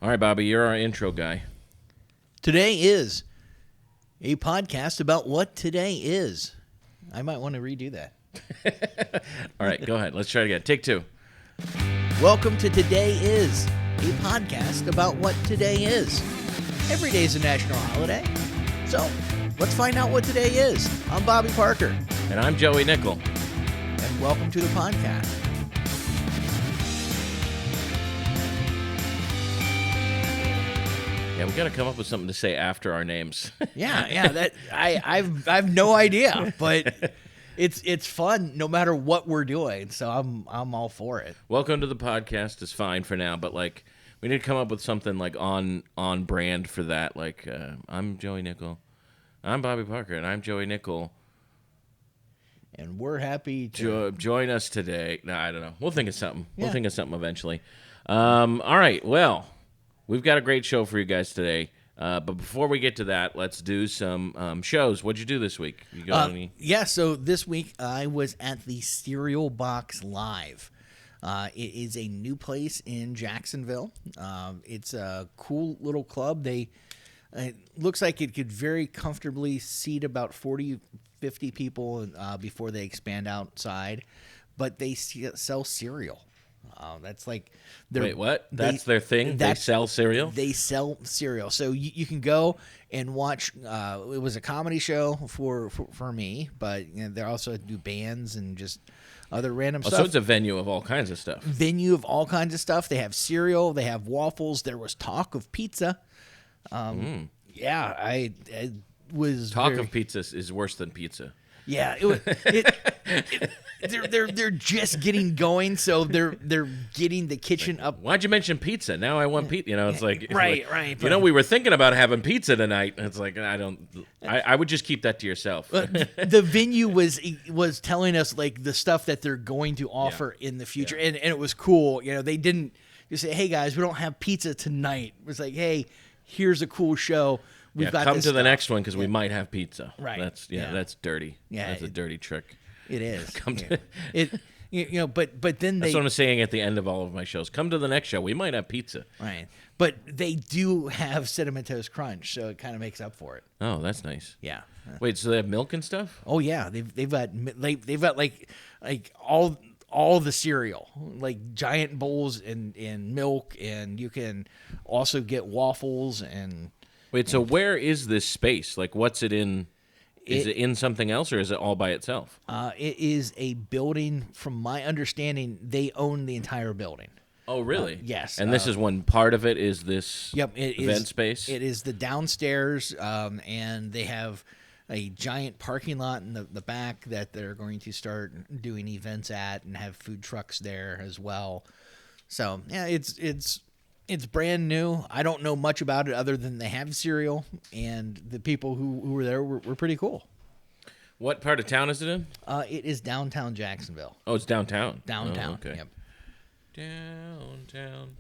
All right, Bobby, you're our intro guy. Today is a podcast about what today is. I might want to redo that. All right, go ahead. Let's try it again. Take two. Welcome to Today Is, a podcast about what today is. Every day is a national holiday. So, let's find out what today is. I'm Bobby Parker. And I'm Joey Nickel. And welcome to the podcast. Yeah, we got to come up with something to say after our names. That I've no idea, but it's fun no matter what we're doing. So I'm all for it. Welcome to the podcast is fine for now, but like we need to come up with something like on brand for that. Like I'm Joey Nickel, I'm Bobby Parker, and I'm Joey Nickel. And we're happy to join us today. No, I don't know. We'll think of something. Yeah. We'll think of something eventually. All right. Well, we've got a great show for you guys today. But before we get to that, let's do some shows. What'd you do this week? You got any? Yeah, so this week I was at the Cereal Box Live. It is a new place in Jacksonville. It's a cool little club. It looks like it could very comfortably seat about 40, 50 people before they expand outside. But they sell cereal. That's like Wait, what? That's their thing? They sell cereal? They sell cereal. So you can go and watch. It was a comedy show for me, but they also do bands and just other random stuff. So it's a venue of all kinds of stuff. Venue of all kinds of stuff. They have cereal. They have waffles. There was talk of pizza. Yeah, I was Talk of pizza is worse than pizza. Yeah, they're just getting going, so they're getting the kitchen up. Why'd you mention pizza? Now I want pizza. You know, it's like right. You know, we were thinking about having pizza tonight. It's like I would just keep that to yourself. The venue was telling us like the stuff that they're going to offer in the future, and it was cool. You know, they didn't just say, "Hey guys, we don't have pizza tonight." It was like, "Hey, here's a cool show. We've got come this to the stuff." next one because we might have pizza. Right. That's dirty. Yeah, that's a dirty trick. It is. Come to it. But then that's what I'm saying at the end of all of my shows. Come to the next show. We might have pizza. Right. But they do have Cinnamon Toast Crunch, so it kind of makes up for it. Oh, that's nice. Yeah. Wait, so they have milk and stuff? Oh yeah, they've got like all the cereal, like giant bowls and milk, and you can also get waffles and. Wait, so where is this space? Like, what's it in? Is it in something else, or is it all by itself? It is a building. From my understanding, they own the entire building. Oh, really? Yes. And this is one part of it. Is this? Yep. Event space. It is the downstairs, and they have a giant parking lot in the back that they're going to start doing events at, and have food trucks there as well. So yeah, it's brand new. I don't know much about it other than they have cereal, and the people who were there were pretty cool. What part of town is it in? It is downtown Jacksonville. Oh, it's downtown. Downtown. Oh, okay. Yep. Downtown.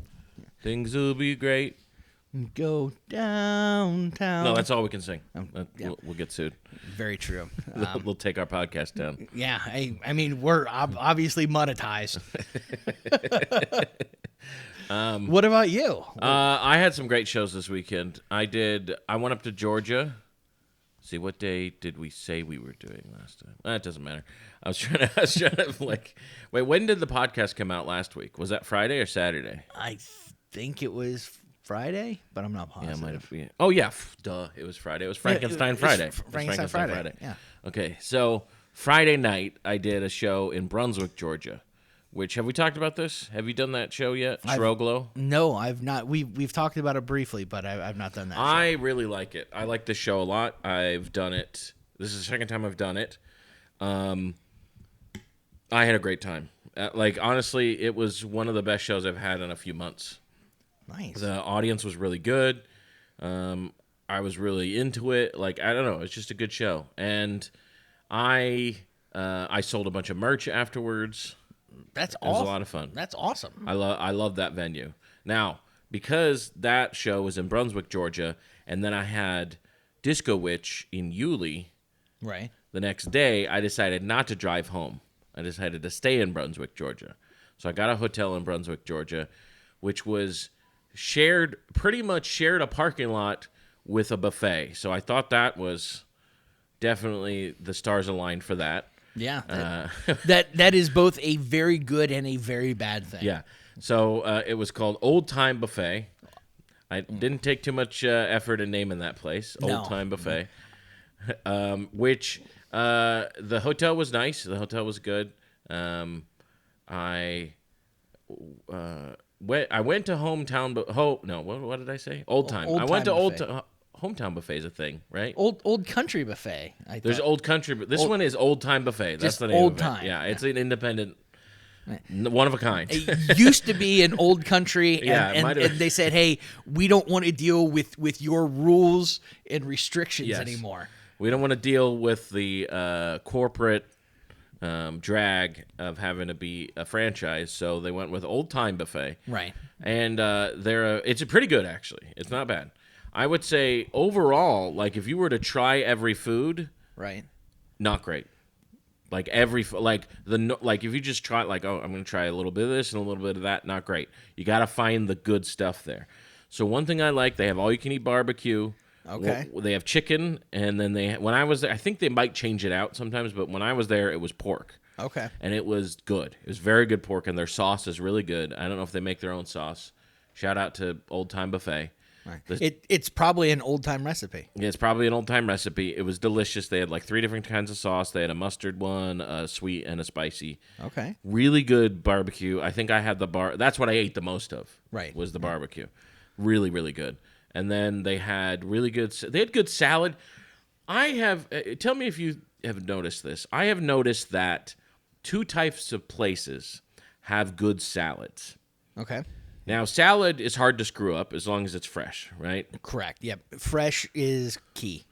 Things will be great. Go downtown. No, that's all we can sing. Yep. We'll get sued. Very true. We'll take our podcast down. Yeah, I mean, we're obviously monetized. What about you? I had some great shows this weekend. I went up to Georgia. See, what day did we say we were doing last time? It doesn't matter. I was trying to like, wait, when did the podcast come out last week? Was that Friday or Saturday? I think it was Friday, but I'm not positive. Yeah, it might have been. Oh, yeah. Duh. It was Friday. It was Frankenstein Friday. Frankenstein Friday. Yeah. Okay. So Friday night, I did a show in Brunswick, Georgia. Which, have we talked about this? Have you done that show yet? Shroglo? No, I've not. We've talked about it briefly, but I've not done that show. I really like it. I like this show a lot. I've done it. This is the second time I've done it. I had a great time. Honestly, it was one of the best shows I've had in a few months. Nice. The audience was really good. I was really into it. I don't know. It's just a good show. And I sold a bunch of merch afterwards. That's awesome. It was a lot of fun. That's awesome. I love that venue. Now, because that show was in Brunswick, Georgia, and then I had Disco Witch in Yulee. Right. The next day, I decided not to drive home. I decided to stay in Brunswick, Georgia. So I got a hotel in Brunswick, Georgia, which was pretty much shared a parking lot with a buffet. So I thought that was definitely the stars aligned for that. Yeah, that is both a very good and a very bad thing. Yeah. So it was called Old Time Buffet. I didn't take too much effort in naming that place, Old Time Buffet, which the hotel was nice. The hotel was good. I went to Hometown. What did I say? Old Time. I went to Hometown Buffet is a thing, right? Old Country Buffet. There's Old Country, but this one is Old Time Buffet. That's Just the name Old of it. Time. Yeah, it's an independent, one of a kind. It used to be an Old Country, and they said, "Hey, we don't want to deal with your rules and restrictions anymore. We don't want to deal with the corporate drag of having to be a franchise." So they went with Old Time Buffet, Right? And it's pretty good actually. It's not bad. I would say overall, like if you were to try every food, Right? not great. Like if you just try I'm going to try a little bit of this and a little bit of that, not great. You got to find the good stuff there. So one thing I like, they have all you can eat barbecue. Okay. They have chicken, and then when I was there, I think they might change it out sometimes, but when I was there, it was pork. Okay. And it was good. It was very good pork, and their sauce is really good. I don't know if they make their own sauce. Shout out to Old Time Buffet. Right. It's probably an old time recipe. Yeah, it's probably an old time recipe. It was delicious. They had like 3 different kinds of sauce. They had a mustard one, a sweet, and a spicy. Okay. Really good barbecue. I think I had that's what I ate the most of. Right. Was the barbecue. Really, really good. And then they had good salad. Tell me if you have noticed this. I have noticed that 2 types of places have good salads. Okay. Now, salad is hard to screw up as long as it's fresh, right? Correct. Yep. Fresh is key.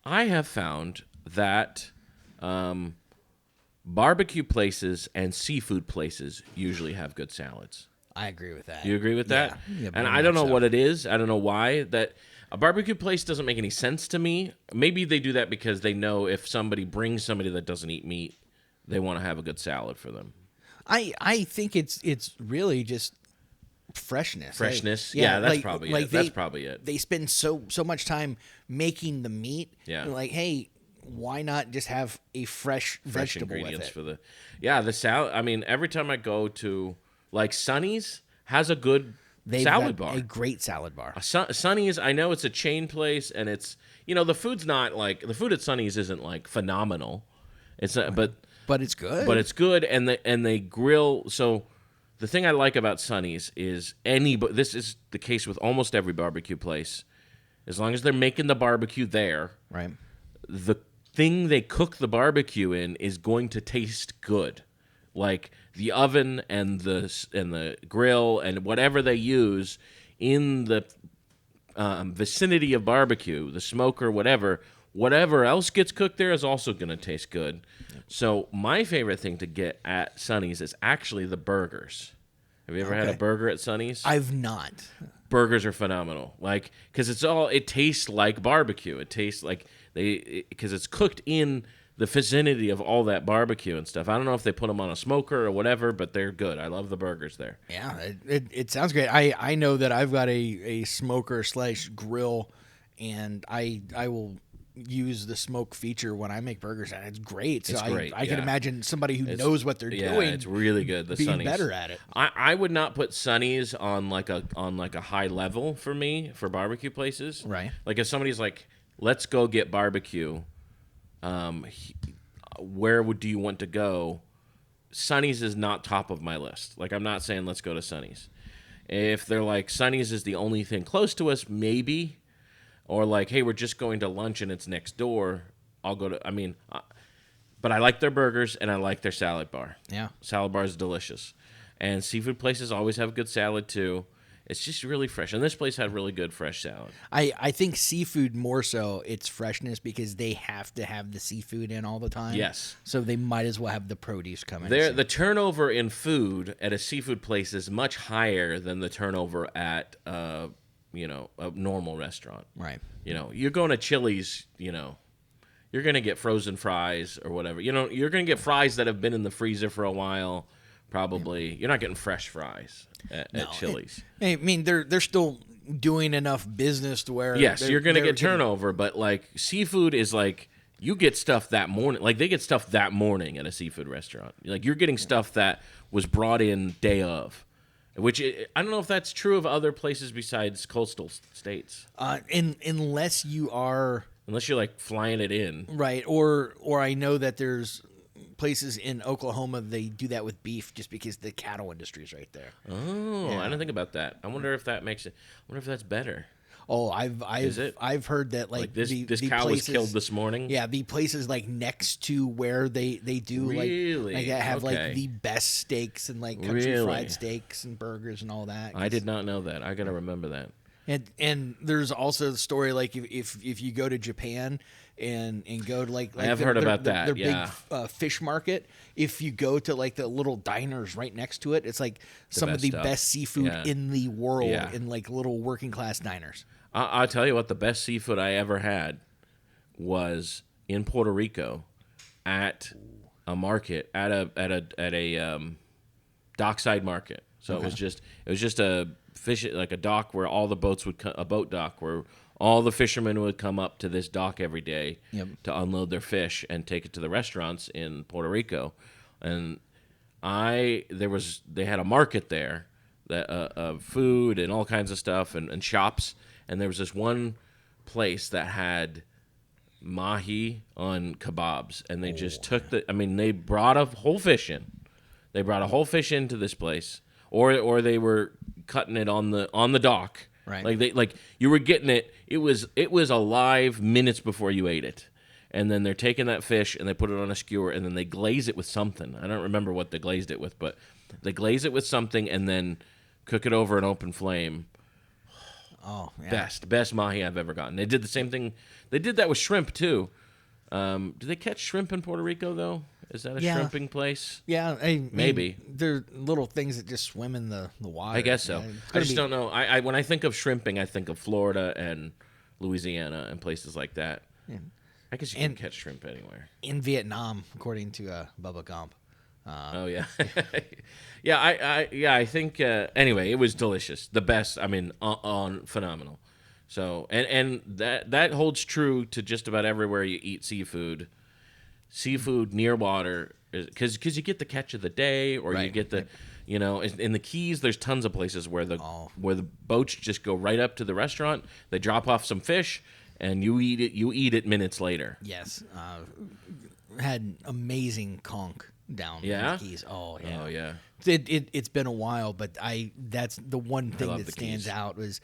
I have found that barbecue places and seafood places usually have good salads. I agree with that. You agree with that? Yeah, and I don't know what it is. I don't know why. That a barbecue place doesn't make any sense to me. Maybe they do that because they know if somebody brings somebody that doesn't eat meat, they want to have a good salad for them. I think it's really just freshness. That's probably it. That's probably it. They spend so much time making the meat. Yeah. Like, hey, why not just have a fresh vegetable ingredients with it? the salad. I mean, every time I go to like Sonny's has a good salad bar. A great salad bar. Sonny's, I know it's a chain place, and it's the food's not like the food at Sonny's isn't like phenomenal. It's not, but it's good. But it's good, and they grill. So the thing I like about Sonny's is this is the case with almost every barbecue place. As long as they're making the barbecue there, right? The thing they cook the barbecue in is going to taste good. Like the oven and the grill and whatever they use in the vicinity of barbecue, the smoker, whatever else gets cooked there is also going to taste good. Yep. So my favorite thing to get at Sonny's is actually the burgers. Have you ever had a burger at Sonny's? I've not. Burgers are phenomenal. Like, because it tastes like barbecue. It tastes like because it's cooked in the vicinity of all that barbecue and stuff. I don't know if they put them on a smoker or whatever, but they're good. I love the burgers there. Yeah, it sounds great. I know that I've got a smoker / grill, and I will use the smoke feature when I make burgers, and it's great. So I can imagine somebody who knows what they're doing. It's really good. The being Sonny's better at it. I would not put Sonny's on like a high level for me for barbecue places. Right. Like if somebody's like, let's go get barbecue. Where do you want to go? Sonny's is not top of my list. Like, I'm not saying let's go to Sonny's. If they're like, Sonny's is the only thing close to us, maybe. Or like, hey, we're just going to lunch and it's next door, I'll go to, but I like their burgers and I like their salad bar. Yeah. Salad bar is delicious. And seafood places always have good salad too. It's just really fresh. And this place had really good fresh salad. I think seafood more so it's freshness because they have to have the seafood in all the time. Yes. So they might as well have the produce come in. The turnover in food at a seafood place is much higher than the turnover at a normal restaurant. Right. You're going to Chili's, you're going to get frozen fries or whatever. You're going to get fries that have been in the freezer for a while. probably you're not getting fresh fries at Chili's. I mean, they're still doing enough business to where Yes, you're going to get getting- turnover, but like seafood is like you get stuff that morning. Like they get stuff that morning at a seafood restaurant. Like you're getting stuff that was brought in day of, which I don't know if that's true of other places besides coastal states. Unless you are Unless you're like flying it in. right, or I know that there's places in Oklahoma they do that with beef just because the cattle industry is right there. Oh, I didn't think about that. I wonder if that makes it. I wonder if that's better. Oh, I've heard that Like this this cow was killed this morning. Yeah, the places like next to where they do Really? like have Okay. like the best steaks and like country Really? fried steaks and burgers and all that. I did not know that. I got to remember that. And there's also the story like if you go to Japan and go to like I have heard about that, their yeah. big fish market. If you go to like the little diners right next to it, it's like some of best the stuff. best seafood Yeah. in the world Yeah. in like little working class diners. I'll tell you what, the best seafood I ever had was in Puerto Rico at a market at a dockside market. So it was just a fish like a dock where all the boats would a boat dock where all the fishermen would come up to this dock every day to unload their fish and take it to the restaurants in Puerto Rico. And they had a market there that of food and all kinds of stuff and shops. And there was this one place that had mahi on kebabs, and they just took they brought a whole fish in. They brought a whole fish into this place, or they were cutting it on the dock. Right. Like you were getting it. It was alive minutes before you ate it. And then they're taking that fish and they put it on a skewer and then they glaze it with something. I don't remember what they glazed it with, but they glaze it with something and then cook it over an open flame. Oh, yeah. Best mahi I've ever gotten. They did the same thing. They did that with shrimp too. Do they catch shrimp in Puerto Rico though? Is that a shrimping place? Yeah, Maybe. They're little things that just swim in the water. I guess so. Yeah, I just don't know. I when I think of shrimping, I think of Florida and Louisiana and places like that. Yeah. I guess you can catch shrimp anywhere. In Vietnam, according to Bubba Gump. Oh yeah, I think anyway, it was delicious. The best. I mean, on phenomenal. So and that holds true to just about everywhere you eat seafood. Seafood near water, because you get the catch of the day, or you get the, in the Keys. There's tons of places where the boats just go right up to the restaurant. They drop off some fish, and you eat it. You eat it minutes later. Yes, had amazing conch down in the Keys. Oh yeah, Oh yeah. It's been a while, but that's the one thing love that the stands Keys. out was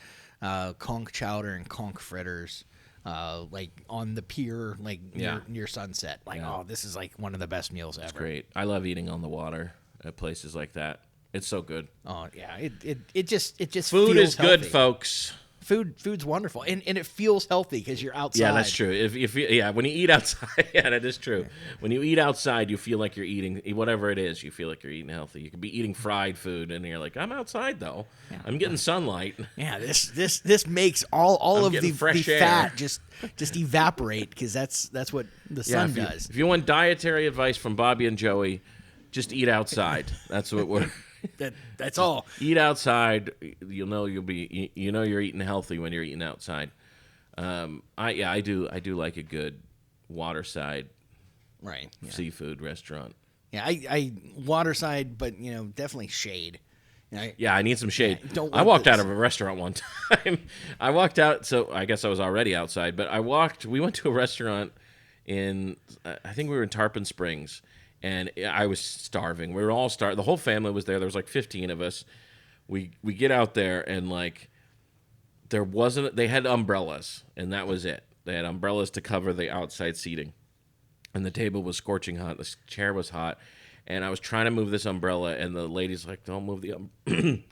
conch chowder and conch fritters. Like on the pier, like near sunset. Like, oh, this is like one of the best meals ever. Great. I love eating on the water at places like that. It's so good. Oh yeah, it just Food feels is good, healthy. folks. Food's wonderful, and it feels healthy because you're outside. Yeah, that's true. If when you eat outside, yeah, that is true. When you eat outside, you feel like you're eating whatever it is. You feel like you're eating healthy. You could be eating fried food, and you're like, I'm outside though. Yeah. I'm getting sunlight. Yeah, this makes all of the fresh air. fat just evaporate because that's what the sun does. If you want dietary advice from Bobby and Joey, just eat outside. That's what we're. That's all. Eat outside. You're eating healthy when you're eating outside. I do like a good waterside seafood restaurant. Yeah, I waterside, but definitely shade. I need some shade. I walked out of a restaurant one time. I walked out, so I guess I was already outside, but we went to a restaurant I think we were in Tarpon Springs, and I was starving. We were all starving. The whole family was there. There was like 15 of us. We get out there, and like they had umbrellas, and that was it. They had umbrellas to cover the outside seating. And the table was scorching hot. The chair was hot. And I was trying to move this umbrella, and the lady's like, "Don't move the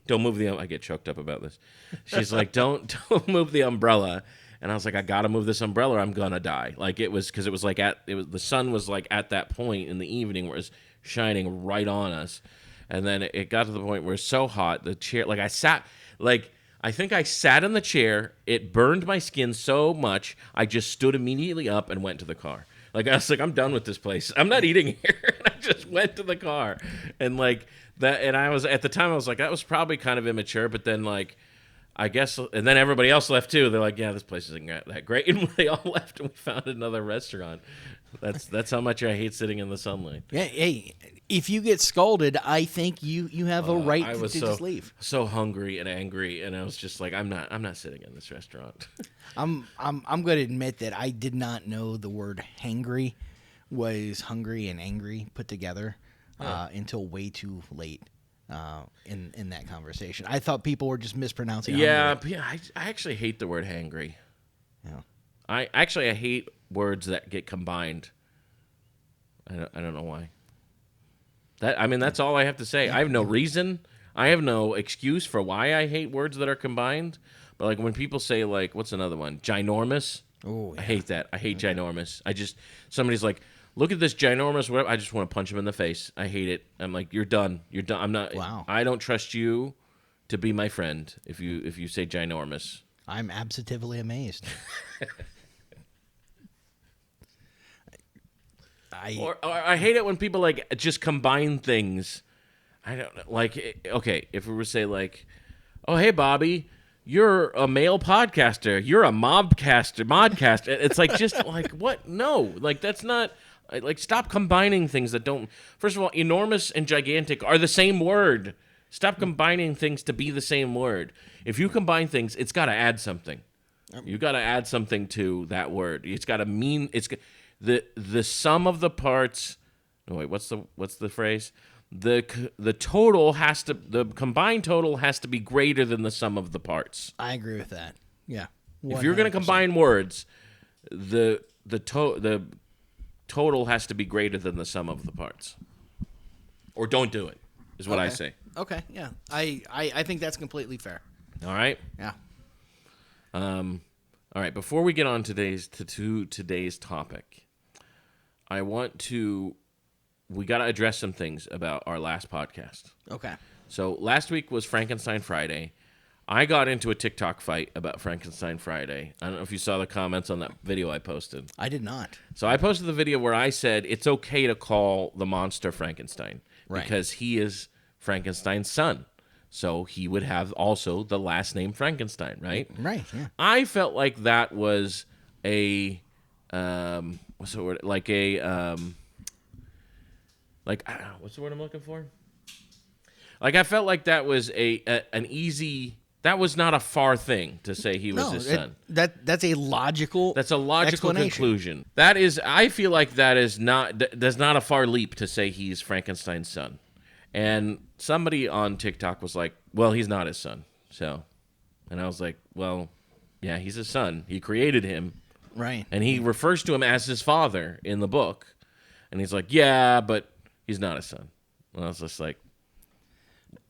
don't move the." I get choked up about this. She's like, "Don't move the umbrella." And I was like, "I gotta move this umbrella, or I'm gonna die." Like it was because it was like the sun was like at that point in the evening where it was shining right on us, and then it got to the point where it's so hot the chair. Like I think I sat in the chair. It burned my skin so much I just stood immediately up and went to the car. Like I was like, I'm done with this place. I'm not eating here. And I just went to the car, and like And I was at the time I was like, that was probably kind of immature, but then like I guess, and then everybody else left too. They're like, yeah, this place isn't that great, and they all left, and we found another restaurant. That's how much I hate sitting in the sunlight. Yeah, hey, if you get scolded, I think you have a right to just leave. So hungry and angry, and I was just like, I'm not sitting in this restaurant. I'm going to admit that I did not know the word hangry was hungry and angry put together until way too late in that conversation. I thought people were just mispronouncing. Yeah, I actually hate the word hangry. Yeah, I hate words that get combined. I don't know why. That's all I have to say. I have no reason. I have no excuse for why I hate words that are combined. But like when people say like, what's another one? Ginormous. Oh, yeah. I hate that. I hate ginormous. Somebody's like, look at this ginormous whatever. I just want to punch him in the face. I hate it. I'm like, you're done. You're done. I'm not. Wow. I don't trust you to be my friend if you say ginormous. I'm absolutely amazed. Or I hate it when people like just combine things. I don't know. Like, okay, if we were to say like, oh, hey, Bobby, you're a male podcaster. You're a modcaster. It's like, just like, what? No, like that's not. Like, stop combining things that don't. First of all, enormous and gigantic are the same word. Stop combining things to be the same word. If you combine things, it's got to add something. You got to add something to that word. It's got to mean the sum of the parts. No, wait, what's the phrase? The combined total has to be greater than the sum of the parts. I agree with that. Yeah. 100%. If you're going to combine words, the total has to be greater than the sum of the parts. Or don't do it, is what I say. Okay, yeah. I think that's completely fair. All right? Yeah. All right, before we get on today's topic, we got to address some things about our last podcast. Okay. So last week was Frankenstein Friday. I got into a TikTok fight about Frankenstein Friday. I don't know if you saw the comments on that video I posted. I did not. So I posted the video where I said it's okay to call the monster Frankenstein because he is Frankenstein's son. So he would have also the last name Frankenstein, right? Right, yeah. I felt like that was a what's the word? Like a what's the word I'm looking for? Like I felt like that was an easy. That was not a far thing to say he was his son. That's a logical. That's a logical conclusion. That is, I feel like that's not a far leap to say he's Frankenstein's son. And somebody on TikTok was like, "Well, he's not his son." So, and I was like, "Well, yeah, he's his son. He created him, right? And he refers to him as his father in the book." And he's like, "Yeah, but he's not his son." And I was just like,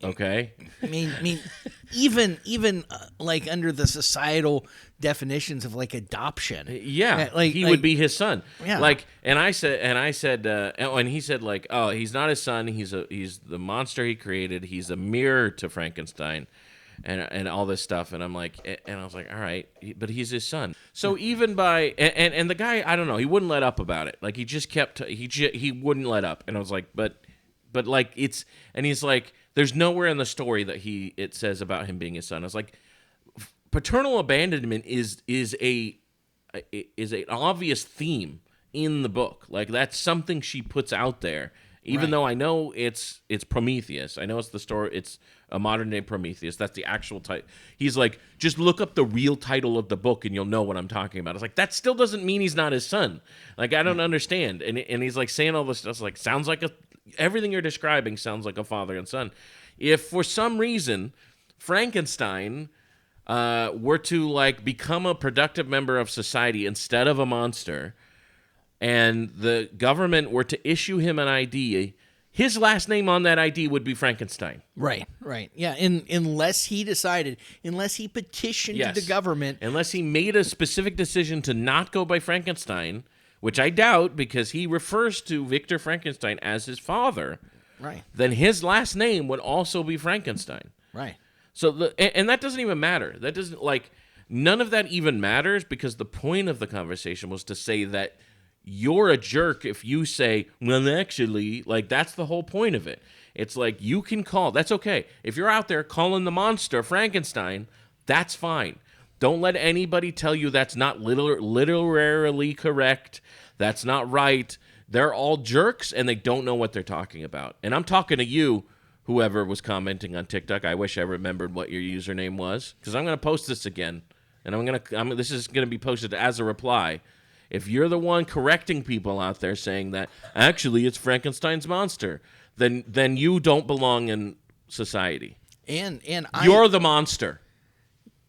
okay. I mean, even like under the societal definitions of like adoption, he would be his son. Yeah. Like, and he said like, oh, he's not his son. He's the monster he created. He's a mirror to Frankenstein, and all this stuff. And I'm like, and I was like, all right, but he's his son. So even by and the guy, I don't know, he wouldn't let up about it. Like he just kept he wouldn't let up. And I was like, but like it's, and he's like, there's nowhere in the story that it says about him being his son. I was like, paternal abandonment is an obvious theme in the book. Like that's something she puts out there, even though I know it's Prometheus. I know it's the story. It's a modern day Prometheus. That's the actual title. He's like, just look up the real title of the book and you'll know what I'm talking about. It's like, that still doesn't mean he's not his son. Like I don't understand. And he's like saying all this stuff. Like sounds like everything you're describing sounds like a father and son. If for some reason Frankenstein were to like become a productive member of society instead of a monster, and the government were to issue him an ID, his last name on that ID would be Frankenstein. Right. Yeah, unless he petitioned to the government. Unless he made a specific decision to not go by Frankenstein, which I doubt because he refers to Victor Frankenstein as his father. Right. Then his last name would also be Frankenstein. Right. So and that doesn't even matter. That doesn't none of that even matters because the point of the conversation was to say that you're a jerk if you say, well, actually, like that's the whole point of it. It's like you can call. That's okay. If you're out there calling the monster Frankenstein, that's fine. Don't let anybody tell you that's not literally correct. That's not right. They're all jerks, and they don't know what they're talking about. And I'm talking to you, whoever was commenting on TikTok. I wish I remembered what your username was, because I'm going to post this again, and this is going to be posted as a reply. If you're the one correcting people out there saying that actually it's Frankenstein's monster, then you don't belong in society. And you're the monster.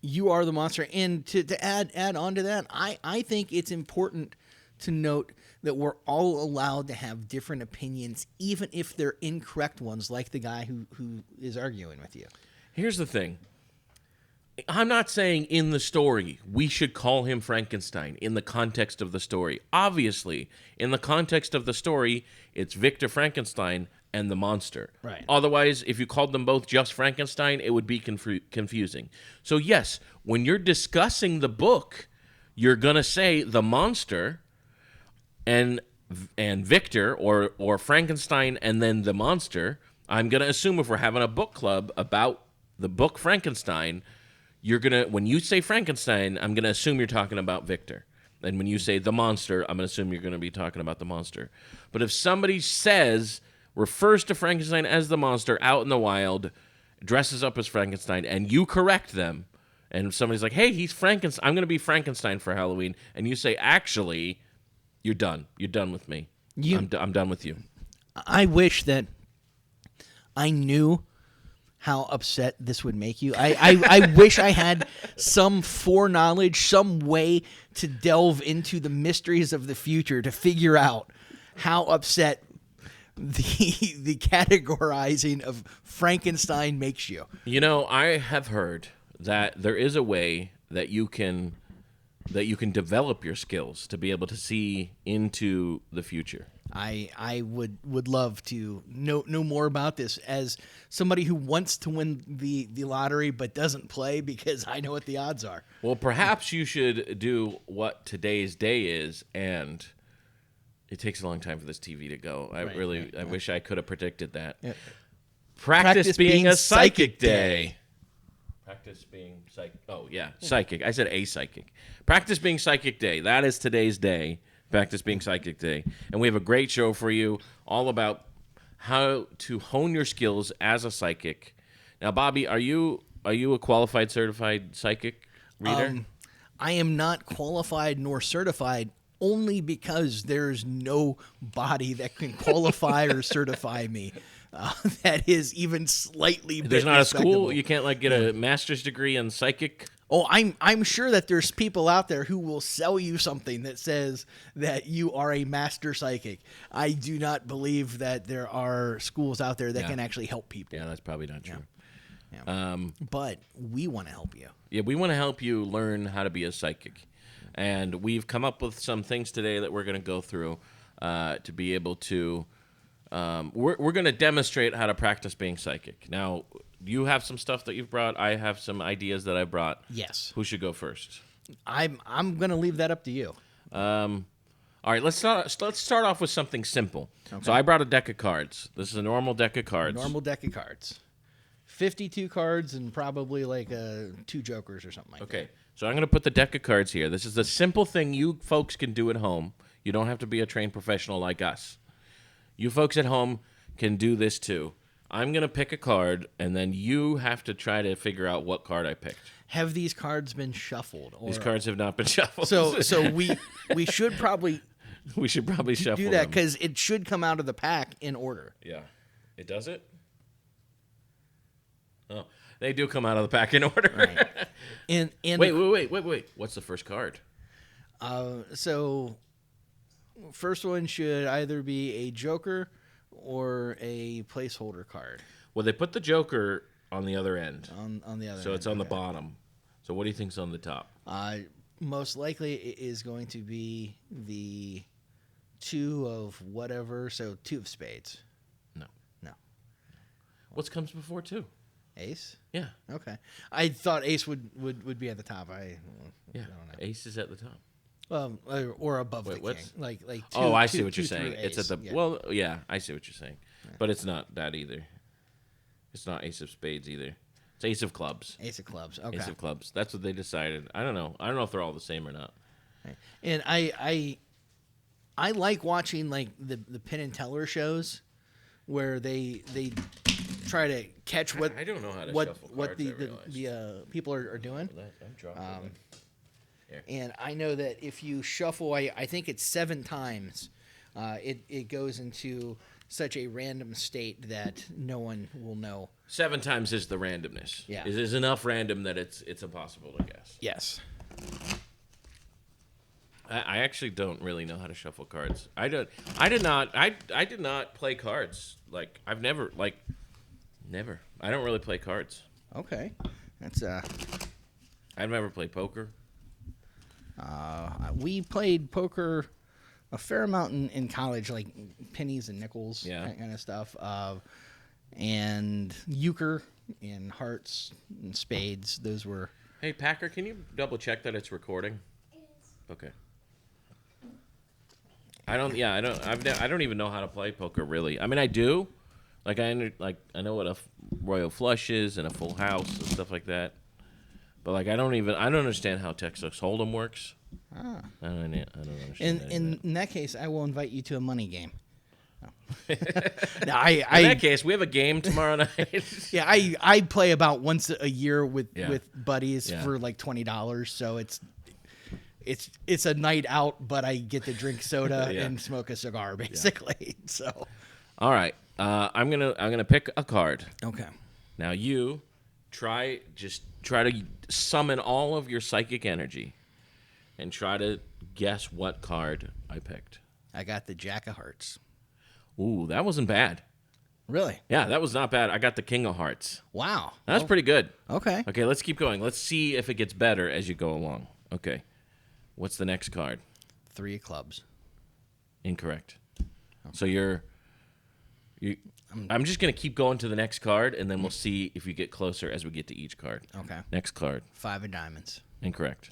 You are the monster. And to add on to that, I think it's important to note that we're all allowed to have different opinions, even if they're incorrect ones, like the guy who is arguing with you. Here's the thing. I'm not saying in the story we should call him Frankenstein in the context of the story. Obviously, in the context of the story, it's Victor Frankenstein and the monster. Right. Otherwise, if you called them both just Frankenstein, it would be confusing. So yes, when you're discussing the book, you're going to say the monster and Victor or Frankenstein and then the monster. I'm going to assume if we're having a book club about the book Frankenstein, when you say Frankenstein, I'm going to assume you're talking about Victor. And when you say the monster, I'm going to assume you're going to be talking about the monster. But if somebody refers to Frankenstein as the monster out in the wild, dresses up as Frankenstein, and you correct them, and somebody's like, hey, he's Frankenstein, I'm going to be Frankenstein for Halloween, and you say, actually, you're done. You're done with me. I'm done with you. I wish that I knew how upset this would make you. I wish I had some foreknowledge, some way to delve into the mysteries of the future to figure out how upset the categorizing of Frankenstein makes you. You know, I have heard that there is a way that you can develop your skills to be able to see into the future. I would love to know more about this as somebody who wants to win the lottery but doesn't play because I know what the odds are. Well, perhaps you should do what today's day is, and it takes a long time for this TV to go. I wish I could have predicted that. Yeah. Practice being a psychic day. Practice being psychic. Oh, yeah, psychic. I said a psychic. Practice being psychic day. That is today's day. Practice being psychic day. And we have a great show for you all about how to hone your skills as a psychic. Now, Bobby, are you a qualified, certified psychic reader? I am not qualified nor certified only because there's no body that can qualify or certify me. That is even slightly. There's not a school. You can't get a master's degree in psychic. Oh, I'm sure that there's people out there who will sell you something that says that you are a master psychic. I do not believe that there are schools out there that can actually help people. Yeah, that's probably not true. Yeah. But we want to help you. Yeah, we want to help you learn how to be a psychic. And we've come up with some things today that we're going to go through to be able to. We're going to demonstrate how to practice being psychic. Now, you have some stuff that you've brought. I have some ideas that I brought. Yes. Who should go first? I'm going to leave that up to you. All right. Let's start off with something simple. Okay. So I brought a deck of cards. This is a normal deck of cards. 52 cards and probably 2 jokers or something like that. Okay. So I'm going to put the deck of cards here. This is a simple thing you folks can do at home. You don't have to be a trained professional like us. You folks at home can do this too. I'm going to pick a card, and then you have to try to figure out what card I picked. Have these cards been shuffled? These cards have not been shuffled. So we should probably shuffle do that because it should come out of the pack in order. Yeah. It does it? Oh, they do come out of the pack in order. Right. And Wait. What's the first card? So first one should either be a joker or a placeholder card. Well, they put the joker on the other end. On the other end. So it's on the bottom. So what do you think's on the top? Most likely it is going to be the 2 of whatever. So 2 of spades. No. What comes before 2? Ace? Yeah. Okay. I thought ace would be at the top. I don't know. Ace is at the top. Or above the king. Like 2, I see what you're 2 saying. through It's ace. at the I see what you're saying. Yeah. But it's not that either. It's not ace of spades either. It's ace of clubs. Ace of clubs. Okay. Ace of clubs. That's what they decided. I don't know. I don't know if they're all the same or not. Right. And I like watching like the Penn and Teller shows where they try to catch what I don't know how to what shuffle what cards, the people are doing. I'm dropping Here. And I know that if you shuffle, I think it's 7 times, it goes into such a random state that no one will know. 7 times is the randomness. Yeah. It is enough random that it's impossible to guess. Yes. I actually don't really know how to shuffle cards. I did not play cards. Like I've never never. I don't really play cards. Okay. That's I've never played poker. we played poker a fair amount in college, like pennies and nickels, that kind of stuff. And euchre and hearts and spades. Those were. Hey Packer, can you double check that it's recording? It is. Okay. I don't even know how to play poker really. I mean, I do. Like I know what a royal flush is and a full house and stuff like that. But like I don't understand how Texas Hold'em works. Ah. I don't understand. In that case, I will invite you to a money game. No. In that case, we have a game tomorrow night. Yeah, I play about once a year with buddies Yeah. for like $20. So it's a night out, but I get to drink soda Yeah. and smoke a cigar basically. So All right, I'm gonna pick a card. okay, Now you try to summon all of your psychic energy and try to guess what card I picked. I got the Jack of Hearts. Ooh, that wasn't bad. Really? Yeah, that was not bad. I got the King of Hearts. Wow, That's pretty good. okay. Okay, let's keep going. Let's see if it gets better as you go along. Okay. What's the next card? 3 of clubs. Incorrect. So I'm just going to keep going to the next card, and then we'll see if you get closer as we get to each card. Okay. Next card. 5 of diamonds. Incorrect.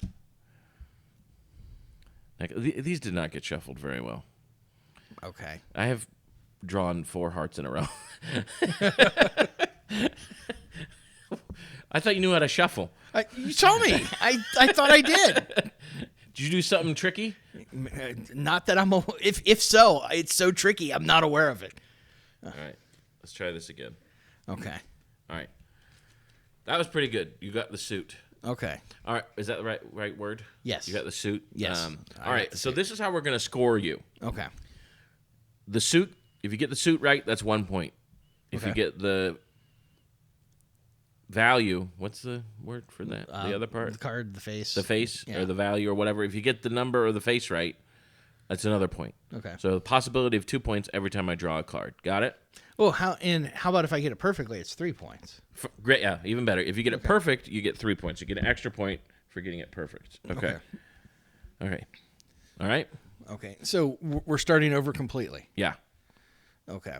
These did not get shuffled very well. Okay. I have drawn 4 hearts in a row. I thought you knew how to shuffle. You told me. I thought I did. Did you do something tricky? Not that I'm. If so, it's so tricky. I'm not aware of it. All right. Let's try this again. Okay. All right. That was pretty good. You got the suit. Okay. All right. Is that the right word? Yes. You got the suit? Yes. All right. So this is how we're going to score you. Okay. The suit, if you get the suit right, that's 1 point. If you Okay. get the value, what's the word for that? The other part? The card, the face. The face Yeah. or the value or whatever. If you get the number or the face right, that's another point. Okay. So the possibility of 2 points every time I draw a card. Got it? Well, how about if I get it perfectly? It's 3 points. Great. Yeah, even better. If you get it perfect, you get 3 points. You get an extra point for getting it perfect. Okay. Okay. All right. Okay. So we're starting over completely. Yeah. Okay.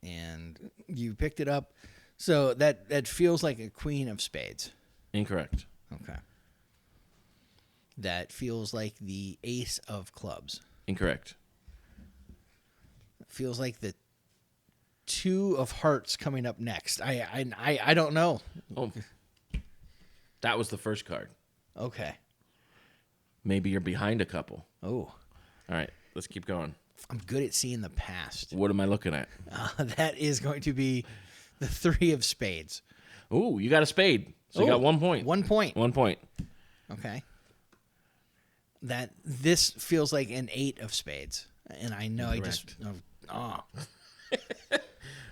And you picked it up. So that feels like a queen of spades. Incorrect. Okay. That feels like the ace of clubs. Incorrect. Feels like the 2 of hearts coming up next. I don't know. Oh, that was the first card. Okay. Maybe you're behind a couple. Oh, All right, let's keep going. I'm good at seeing the past. What am I looking at? That is going to be the 3 of spades. Ooh, you got a spade. So you got 1 point. 1 point. 1 point. Okay. This feels like an 8 of spades, and I know Incorrect.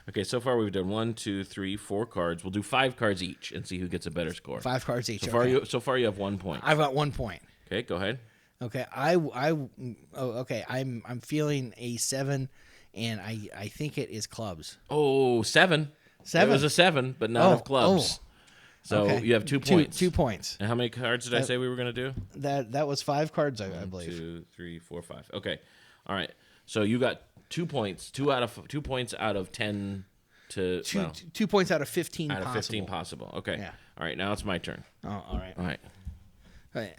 Okay, so far we've done 1, 2, 3, 4 cards. We'll do 5 cards each and see who gets a better score. 5 cards each. So far you have 1 point. I've got 1 point. Okay, go ahead. Okay, okay. I'm feeling a 7, and I think it is clubs. Oh, 7. 7. It was a 7, but not of clubs. So Okay. you have 2 points. 2 points. And how many cards did I say we were going to do? That was 5 cards, I believe. 2, 3, 4, 5. Okay. All right. So you got 2 points. 2 points out of 10 to 2 points out of 15 out of possible. 15 possible. Okay. Yeah. All right. Now it's my turn. Oh, all right. All right. All right.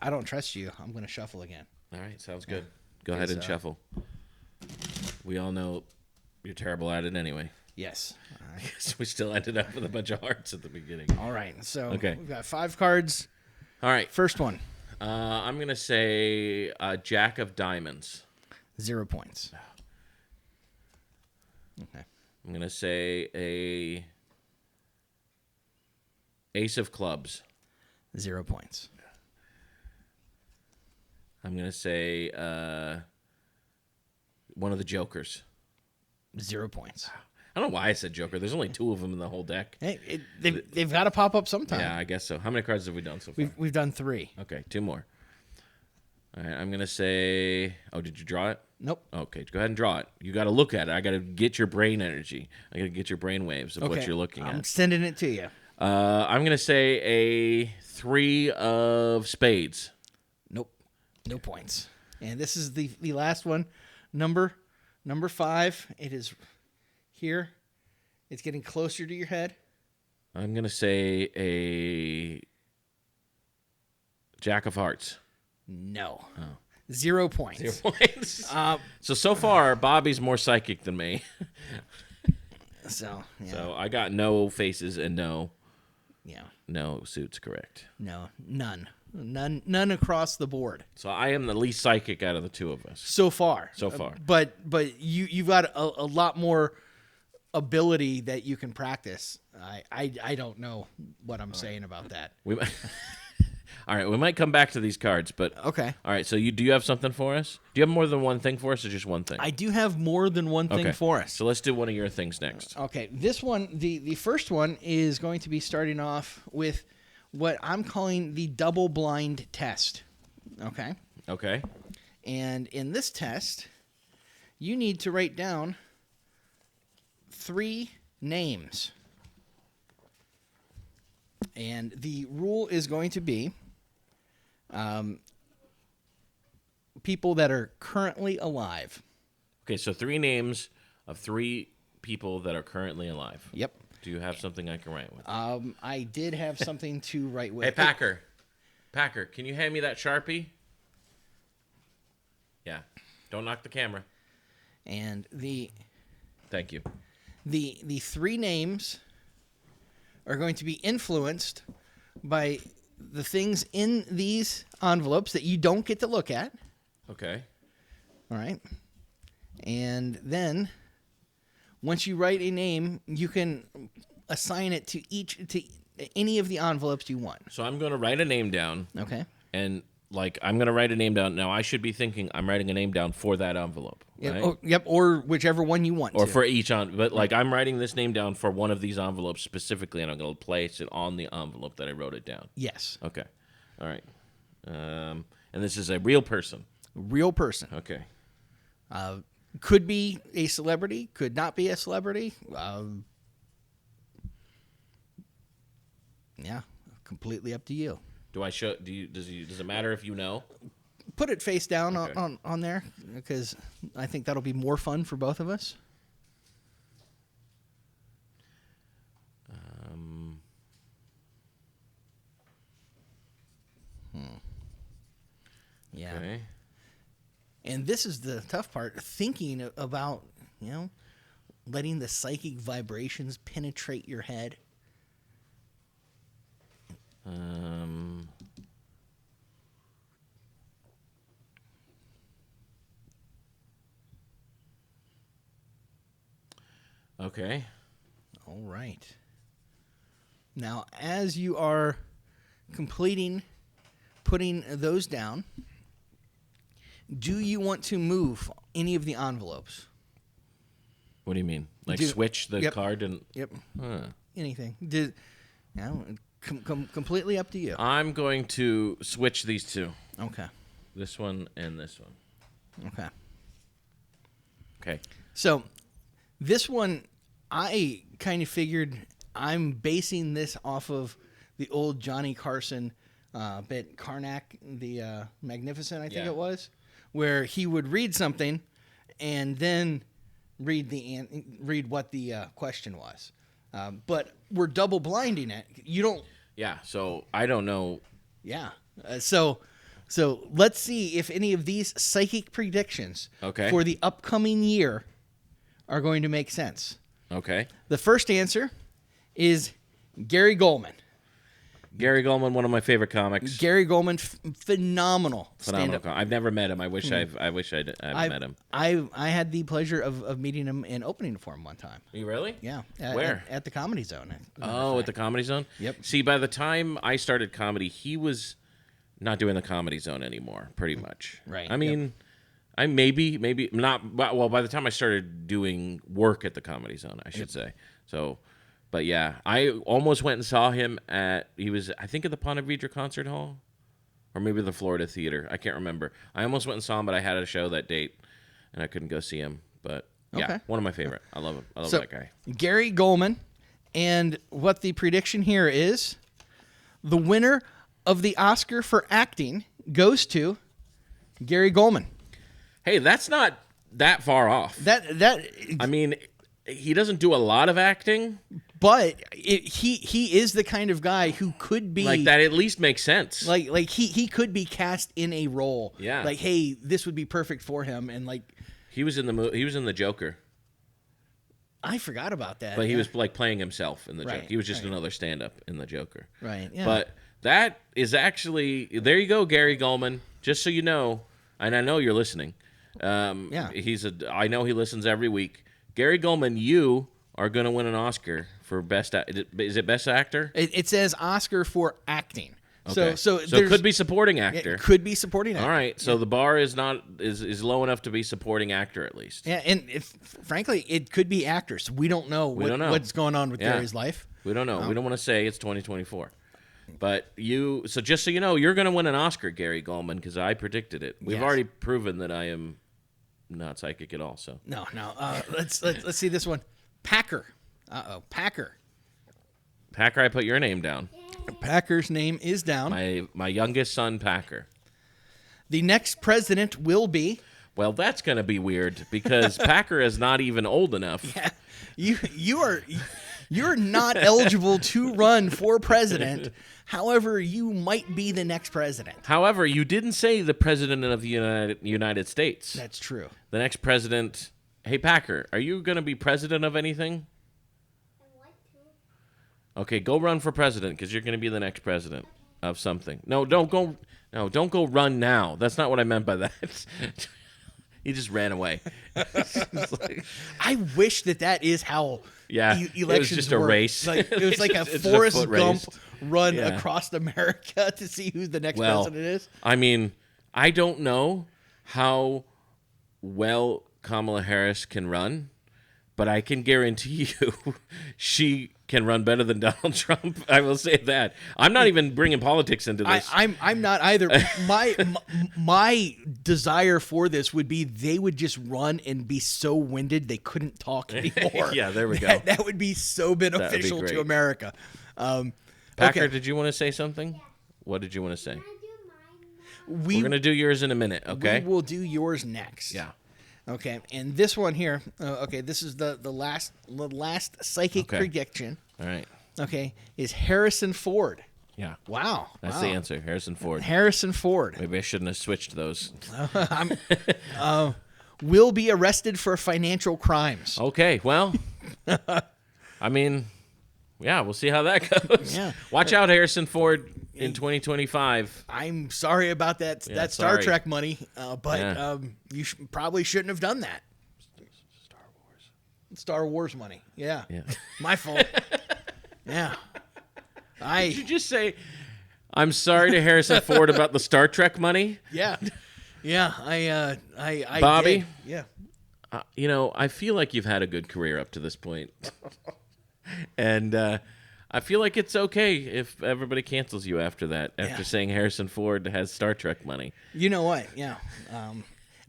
I don't trust you. I'm going to shuffle again. All right. Sounds good. Go ahead and so- shuffle. We all know you're terrible at it anyway. Yes. So we still ended up with a bunch of hearts at the beginning. All right. So Okay. we've got 5 cards. All right. First one. I'm going to say Jack of Diamonds. 0 points. Okay. I'm going to say a Ace of Clubs. 0 points. I'm going to say one of the Jokers. 0 points. I don't know why I said Joker. There's only 2 of them in the whole deck. Hey, they've got to pop up sometime. Yeah, I guess so. How many cards have we done so far? We've done 3. Okay, 2 more. All right, I'm going to say... Oh, did you draw it? Nope. Okay, go ahead and draw it. You got to look at it. I got to get your brain energy. I got to get your brain waves of what you're looking I'm at. sending it to you. I'm going to say a 3 of spades. Nope. No points. And this is the last one. Number 5. It is here. It's getting closer to your head. I'm going to say a Jack of Hearts. No. Oh. 0 points. 0 points. So far, Bobby's more psychic than me. So I got no faces and no suits correct. No, none across the board. So I am the least psychic out of the 2 of us. So far. But you've got a lot more ability that you can practice. I don't know what I'm saying about that. All right, we might come back to these cards, but okay. All right, so do you have something for us? Do you have more than one thing for us, or just one thing? I do have more than one thing for us. So let's do one of your things next. Okay, this one, the first one is going to be starting off with what I'm calling the double blind test. Okay. Okay. And in this test, you need to write down 3 names. And the rule is going to be people that are currently alive. Okay, so 3 names of 3 people that are currently alive. Yep. Do you have something I can write with? I did have something to write with. Hey, Packer, can you hand me that Sharpie? Yeah. Don't knock the camera. And Thank you. The 3 names are going to be influenced by the things in these envelopes that you don't get to look at. Okay. All right. And then once you write a name, you can assign it to any of the envelopes you want. So I'm going to write a name down. Okay. And I'm going to write a name down. Now I should be thinking I'm writing a name down for that envelope. Right? Yep. Or whichever one you want. Or for each but I'm writing this name down for one of these envelopes specifically, and I'm going to place it on the envelope that I wrote it down. Yes. Okay. All right. And this is a real person. Real person. Okay. Could be a celebrity. Could not be a celebrity. Yeah. Completely up to you. Do I show? Does it matter if you know? Put it face down on there, because I think that'll be more fun for both of us. Yeah. Okay. And this is the tough part, thinking about, letting the psychic vibrations penetrate your head. Okay. All right. Now, as you are putting those down, do you want to move any of the envelopes? What do you mean? Switch the card and... Yep. Huh. Anything. Completely up to you. I'm going to switch these 2. Okay. This one and this one. Okay. Okay. So, this one, I kind of figured I'm basing this off of the old Johnny Carson bit, Karnak, the Magnificent, I think it was, where he would read something and then read what the question was. But we're double blinding it. You don't. Yeah. So I don't know. Yeah. So let's see if any of these psychic predictions for the upcoming year are going to make sense. Okay. The first answer is Gary Goldman. Gary Goldman, one of my favorite comics. Gary Goldman, phenomenal Phenomenal. stand-up. I've never met him. I wish I'd met him. I had the pleasure of meeting him and opening for him one time. You really? Yeah. Where? At the Comedy Zone. Oh, at the Comedy Zone? Yep. See, by the time I started comedy, he was not doing the Comedy Zone anymore, pretty much. Right. I mean, I maybe not. Well, by the time I started doing work at the Comedy Zone, I should say. So, but yeah, I almost went and saw him he was, I think, at the Ponte Vedra Concert Hall, or maybe the Florida Theater. I can't remember. I almost went and saw him, but I had a show that date, and I couldn't go see him. But yeah, Okay. one of my favorite. I love him. I love So, that guy. Gary Goldman, and what the prediction here is, the winner of the Oscar for acting goes to Gary Goldman. Hey, that's not that far off. I mean, he doesn't do a lot of acting. But he is the kind of guy who could be Like, that at least makes sense. like he could be cast in a role. Yeah. Like, hey, this would be perfect for him. And like, He was in the Joker, I forgot about that. but he yeah. was like playing himself in the Right, Joker. He was just right. another stand-up in the Joker. Right. Yeah. But that is actually, there you go, Gary Goldman. Just so you know, and I know you're listening. Yeah. I know he listens every week. Gary Goldman, you are going to win an Oscar for best. Is it best actor? It says Oscar for acting. Okay. So it could be supporting actor. It could be supporting actor. All right. So the bar is low enough to be supporting actor at least. Yeah, and frankly, it could be actors. We don't know what's going on with Gary's life. We don't know. We don't want to say it's 2024. But so just so you know, you're going to win an Oscar, Gary Goldman, because I predicted it. We've Yes. already proven that I am not psychic at all. So No. Let's see this one. Packer. Packer. Packer, I put your name down. Packer's name is down. My youngest son, Packer. The next president will be. Well, that's going to be weird because Packer is not even old enough. Yeah, you're not eligible to run for president. However, you might be the next president. However, you didn't say the president of the United States. That's true. The next president. Hey, Packer, are you going to be president of anything? Okay, go run for president because you're going to be the next president of something. No, don't go. No, don't go run now. That's not what I meant by that. He just ran away. I wish that is how elections it was just a work. race. Like, it was like a It's a Forrest foot Gump race. run across America to see who the next president is. I mean, I don't know how well Kamala Harris can run, but I can guarantee you she can run better than Donald Trump. I will say that. I'm not even bringing politics into this. I'm not either. My desire for this would be they would just run and be so winded they couldn't talk anymore. Yeah, there we go. That would be so beneficial great. to America. Packer, okay. did you want to say something? What did you want to say? We're going to do yours in a minute, okay? We will do yours next. Yeah. Okay, and this one here. This is the last psychic prediction. All right. Okay, is Harrison Ford. Yeah. Wow. That's the answer. Harrison Ford. Harrison Ford Maybe I shouldn't have switched those. will be arrested for financial crimes. Okay, well, I mean, yeah, we'll see how that goes. Yeah. Watch out, Harrison Ford, in 2025. I'm sorry about that Star sorry. Trek money, but you probably shouldn't have done that. Star Wars money. Yeah. My fault. Yeah. Did you just say, I'm sorry to Harrison Ford about the Star Trek money? Yeah. Yeah. I Bobby? did. Yeah. I feel like you've had a good career up to this point. And I feel like it's okay if everybody cancels you after that, after saying Harrison Ford has Star Trek money. You know what? Yeah.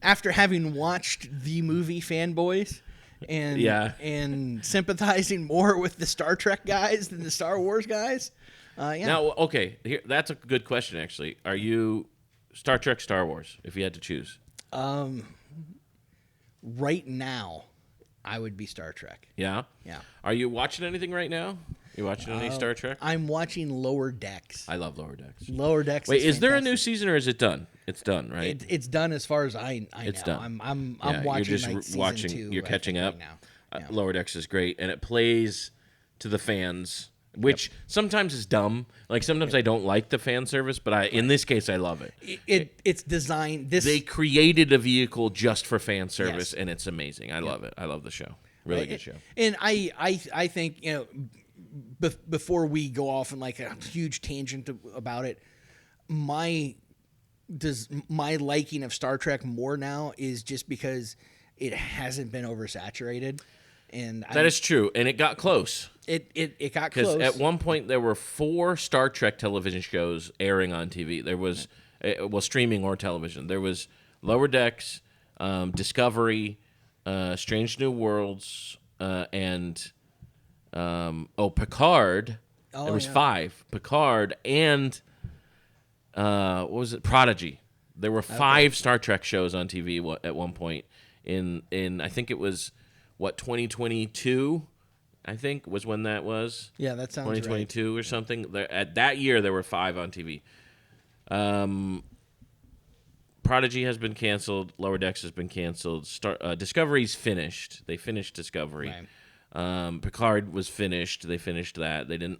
After having watched the movie Fanboys and sympathizing more with the Star Trek guys than the Star Wars guys. Now, okay, that's a good question, actually. Are you Star Trek, Star Wars, if you had to choose? Right now, I would be Star Trek. Yeah? Yeah. Are you watching anything right now? You watching any Star Trek? I'm watching Lower Decks. I love Lower Decks. Lower Decks. Wait, is there a fantastic. new season or is it done? It's done, right? It's done as far as I It's know. done. I'm Yeah, watching you're just like season watching. 2. You're I catching think, up. right now. Lower Decks is great, and it plays to the fans, which sometimes is dumb. Like sometimes I don't like the fan service, but in this case I love it. It's designed. They created a vehicle just for fan service, and it's amazing. I love it. I love the show. Really good show. And I think before we go off on like a huge tangent about it, my liking of Star Trek more now is just because it hasn't been oversaturated. And that is true, and it got close. It got close. Because at one point there were 4 Star Trek television shows airing on TV. There was, streaming or television. There was Lower Decks, Discovery, Strange New Worlds, and Picard. There was 5. Picard and what was it? Prodigy. There were 5 Star Trek shows on TV at one point in I think it was 2022. I think was when that was. Yeah, that sounds 2022 or something. At that year, there were 5 on TV. Prodigy has been canceled. Lower Decks has been canceled. Discovery's finished. They finished Discovery. Right. Picard was finished. They finished that. It didn't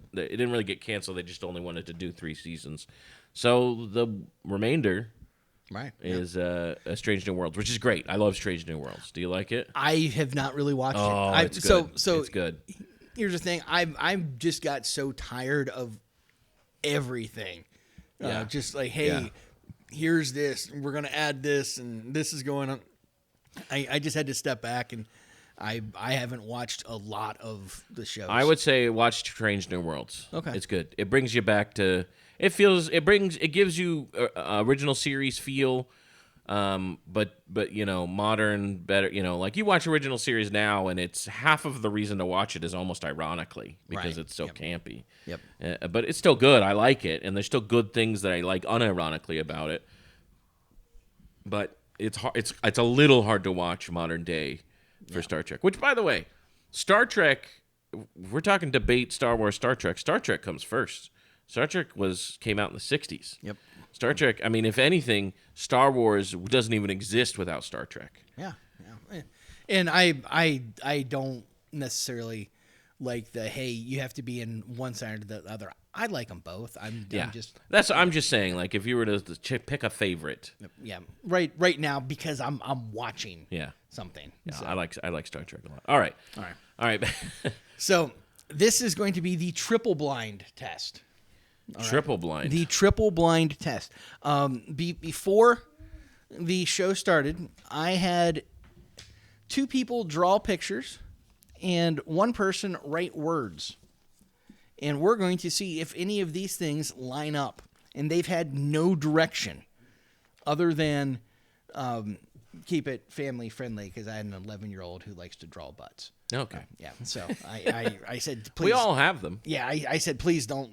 really get canceled. They just only wanted to do 3 seasons. So the remainder. Right. Is Strange New Worlds, which is great. I love Strange New Worlds. Do you like it? I have not really watched it. Oh, it's good. So it's good. Here's the thing. I've just got so tired of everything. Yeah. Just like, hey, here's this. We're going to add this, and this is going on. I just had to step back, and I haven't watched a lot of the shows. I would say watch Strange New Worlds. Okay. It's good. It brings you back to... It gives you original series feel, but modern, better. Like you watch original series now, and it's half of the reason to watch it is almost ironically because it's so campy. Yep. But it's still good. I like it, and there's still good things that I like unironically about it. But it's hard. It's a little hard to watch modern day for Star Trek. Which, by the way, Star Trek. We're talking debate Star Wars, Star Trek. Star Trek comes first. Star Trek came out in the 60s. Yep. Star Trek, I mean, if anything, Star Wars doesn't even exist without Star Trek. Yeah. And I don't necessarily like you have to be in one side or the other. I like them both. I'm just saying, like, if you were to pick a favorite. Yeah. Right now, because I'm watching something. Yeah, so. I like Star Trek a lot. All right. So this is going to be the triple blind test. Triple blind. The triple blind test. Before the show started, I had 2 people draw pictures and 1 person write words. And we're going to see if any of these things line up. And they've had no direction other than keep it family friendly, because I had an 11-year-old who likes to draw butts. Okay. Yeah. So I said, please. We all have them. Yeah. I said, please don't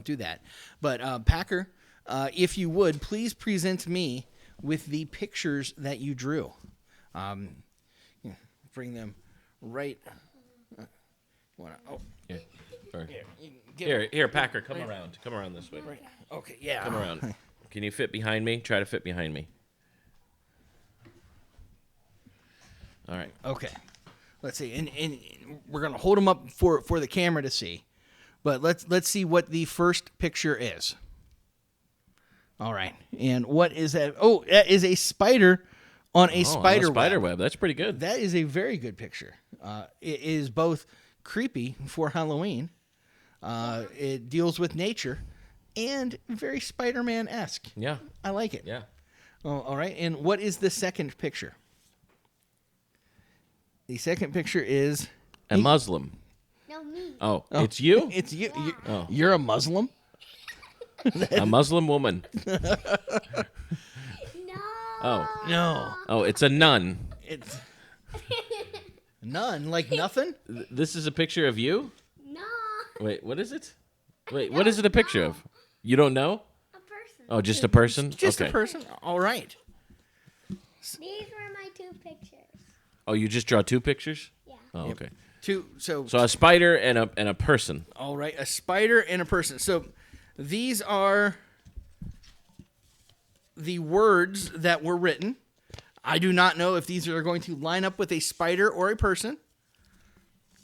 do that. But Packer, if you would, please present me with the pictures that you drew. Bring them right. Here, Packer, come around. Come around this way. Right. Okay. Yeah. Come around. Can you fit behind me? Try to fit behind me. All right. Okay. Let's see, and we're gonna hold them up for the camera to see, but let's see what the first picture is. All right, and what is that? Oh, that is a spider on a spider web. That's pretty good. That is a very good picture. It is both creepy for Halloween. It deals with nature, and very Spider-Man-esque. Yeah, I like it. Yeah. Oh, all right, and what is the second picture? The second picture is a Muslim. No, me. Oh, it's you? It's you. Yeah. You're a Muslim? A Muslim woman. No. Oh. No. Oh, it's a nun. It's none, like nothing? This is a picture of you? No. Wait, what is it? Wait, what is it a picture of? You don't know? A person. Oh, just a person? Just okay. a person? All right. These were my 2 pictures. Oh, you just draw 2 pictures? Yeah. Oh, okay. So a spider and a person. all right, a spider and a person. So these are the words that were written. I do not know if these are going to line up with a spider or a person.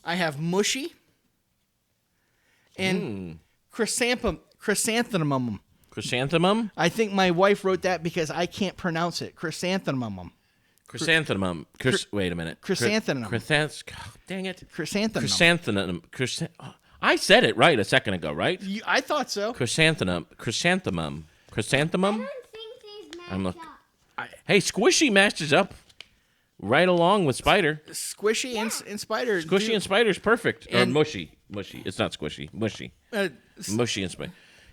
I have mushy. And chrysanthemum. Chrysanthemum? I think my wife wrote that because I can't pronounce it. Chrysanthemum. Chrysanthemum. Wait a minute. Chrysanthemum. Dang it. Chrysanthemum. I said it right a second ago, right? I thought so. Chrysanthemum. I don't think these match up. Hey, Squishy matches up right along with Spider. Squishy and Spider. Squishy and Spider's perfect. Or And- mushy. Mushy. It's not squishy. Mushy. Mushy and Spider.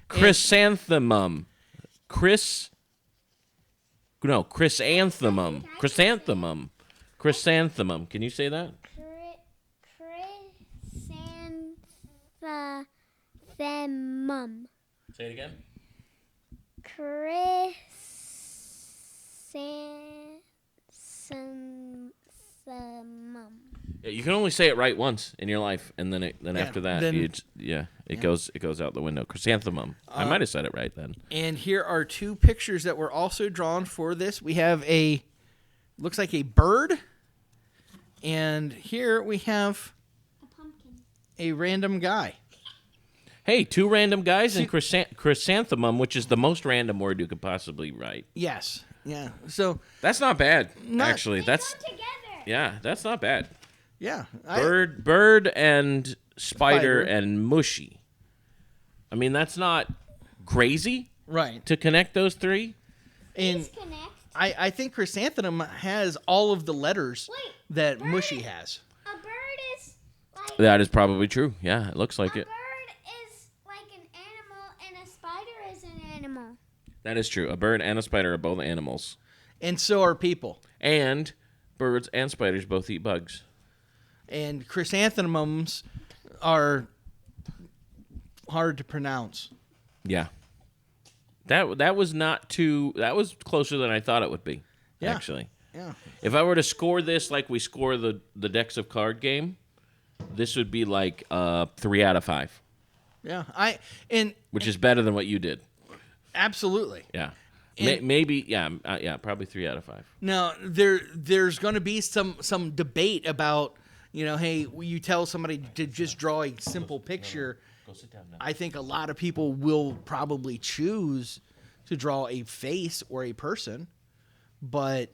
Chrysanthemum. Chrysanthemum. Chrysanthemum. Can you say that? Chrysanthemum. Say it again. Chrysanthemum. Yeah, you can only say it right once in your life, and then after that, then- it goes out the window. Chrysanthemum. I might have said it right then. And here are two pictures that were also drawn for this. We have looks like a bird. And here we have A pumpkin. a random guy. Hey, two random guys and chrysanthemum, which is the most random word you could possibly write. Yes. Yeah. So, That's not bad, Not- actually. They That's go together. yeah, that's not bad. yeah. Bird and spider Spider. and mushy. I mean, that's not crazy Right. to connect those three. And Disconnect. I think chrysanthemum has all of the letters Wait, that bird- mushy has. A bird is like That is probably true. Yeah, it looks like a it. bird is like an animal, and a spider is an animal. That is true. A bird and a spider are both animals. And so are people. And birds and spiders both eat bugs. And chrysanthemums are hard to pronounce. Yeah. That was not too. That was closer than I thought it would be. Yeah. Actually, Yeah. if I were to score this like we score the decks of card game, this would be like 3 out of 5, Yeah. which is better than what you did. Absolutely. Yeah. And- Maybe. Yeah. Probably 3 out of 5. Now there's going to be some debate about, hey, you tell somebody to just draw a simple picture. Go sit down now. I think a lot of people will probably choose to draw a face or a person, but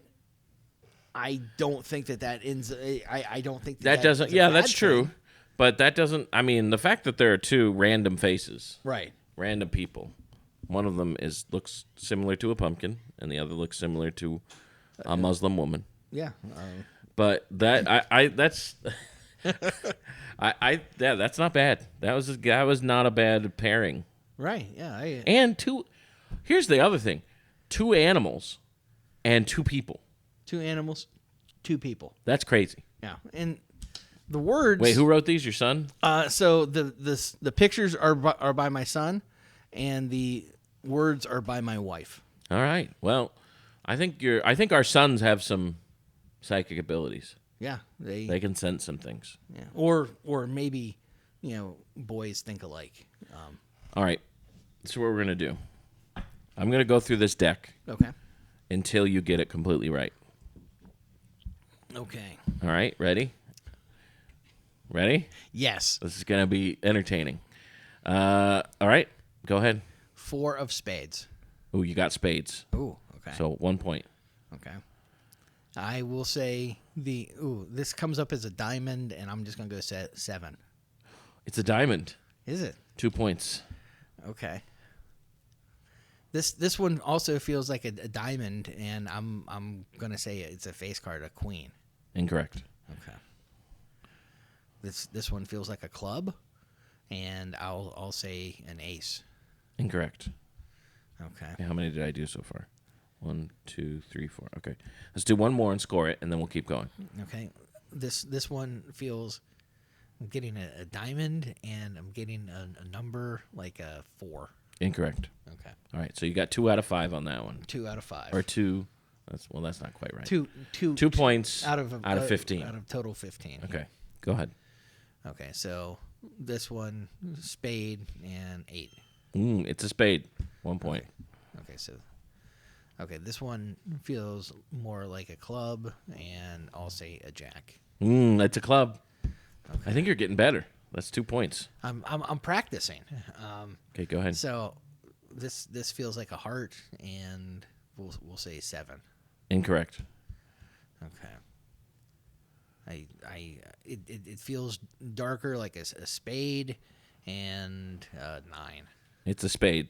I don't think that ends. I don't think That doesn't. is a Yeah, bad that's true. thing. But that doesn't. I mean, the fact that there are two random faces, Right. random people. One of them looks similar to a pumpkin, and the other looks similar to a Muslim woman. Yeah. But that that's that's not bad. That was not a bad pairing. Right. Yeah. And here's the other thing: 2 animals and 2 people. 2 animals, 2 people. That's crazy. Yeah. And the words. Wait, who wrote these? Your son? So the pictures are by my son, and the words are by my wife. All right. Well, I think our sons have some psychic abilities. Yeah. They can sense some things. Yeah. Or maybe, boys think alike. All right. So what we're gonna do? I'm gonna go through this deck Okay. until you get it completely right. Okay. All right. Ready? Ready? Yes. This is gonna be entertaining. All right. Go ahead. 4 of spades. Ooh, you got spades. Ooh. Okay. So 1 point. Okay. I will say this comes up as a diamond, and I'm just gonna go 7. It's a diamond. Is it? 2 points. Okay. This one also feels like a diamond, and I'm gonna say it's a face card, a queen. Incorrect. Okay. This one feels like a club, and I'll say an ace. Incorrect. Okay. Okay, how many did I do so far? 1, 2, 3, 4. Okay. Let's do one more and score it, and then we'll keep going. Okay. This one feels. I'm getting a diamond, and I'm getting a number like a 4. Incorrect. Okay. All right. So you got 2 out of 5 on that one. 2 out of 5. Or 2. That's not quite right. Two 2 points out of 15. Out of total 15. Okay. Go ahead. Okay. So this one spade and 8. It's a spade. 1 point. Okay. So. Okay, this one feels more like a club, and I'll say a jack. That's a club. I think you're getting better. That's 2 points. I'm practicing. Okay, go ahead. So this feels like a heart, and we'll say 7. Incorrect. Okay. It feels darker, like a spade, and 9. It's a spade.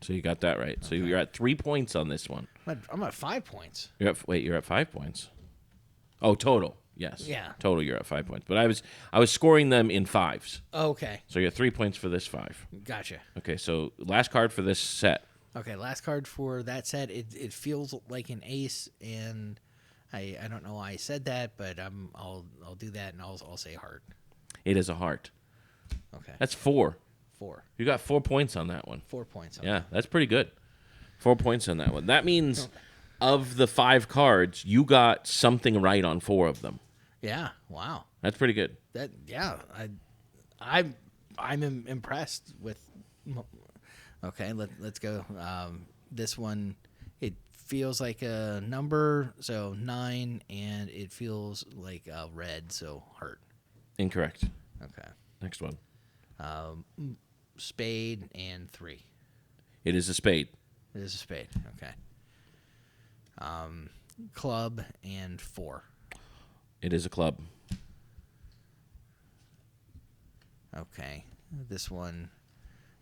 So you got that right. So you're at 3 points on this one. I'm at 5 points. You're at 5 points. Oh, total. Yes. Yeah. Total, you're at 5 points. But I was scoring them in 5s. Okay. So you're at 3 points for this 5. Gotcha. Okay, so last card for this set. Okay, last card for that set. It feels like an ace, and I don't know why I said that, but I'll do that, and I'll say heart. It is a heart. Okay. That's 4. 4. You got 4 points on that one. 4 points. Yeah, that's pretty good. 4 points on that one. That means of the 5 cards, you got something right on 4 of them. Yeah. Wow. That's pretty good. I'm impressed with. Okay, let's go. This one, it feels like a number, so 9, and it feels like a red, so heart. Incorrect. Okay. Next one. Spade and 3. It is a spade. It is a spade. Okay. Club and 4. It is a club. Okay. This one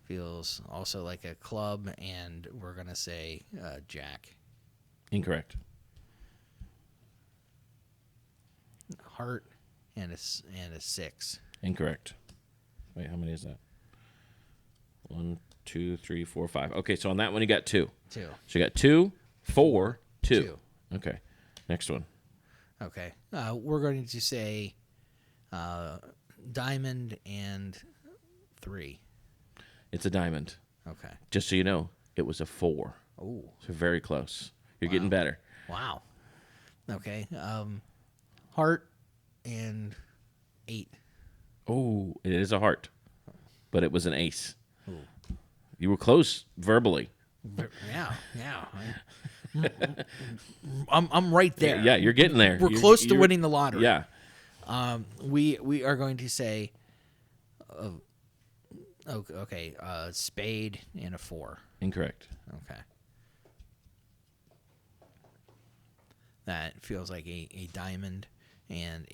feels also like a club, and we're going to say jack. Incorrect. Heart and a 6. Incorrect. Wait, how many is that? 1, 2, 3, 4, 5. Okay, so on that one you got 2. 2. So you got 2, 4, 2. 2. Okay. Next one. Okay. We're going to say diamond and 3. It's a diamond. Okay. Just so you know, it was a 4. Oh. So very close. You're getting better. Wow. Okay. Heart and 8. Oh, it is a heart. But it was an ace. Ooh. You were close verbally. Yeah. I'm right there. Yeah, you're getting there. We're close to winning the lottery. Yeah. We are going to say, okay, spade and a 4. Incorrect. Okay. That feels like a diamond and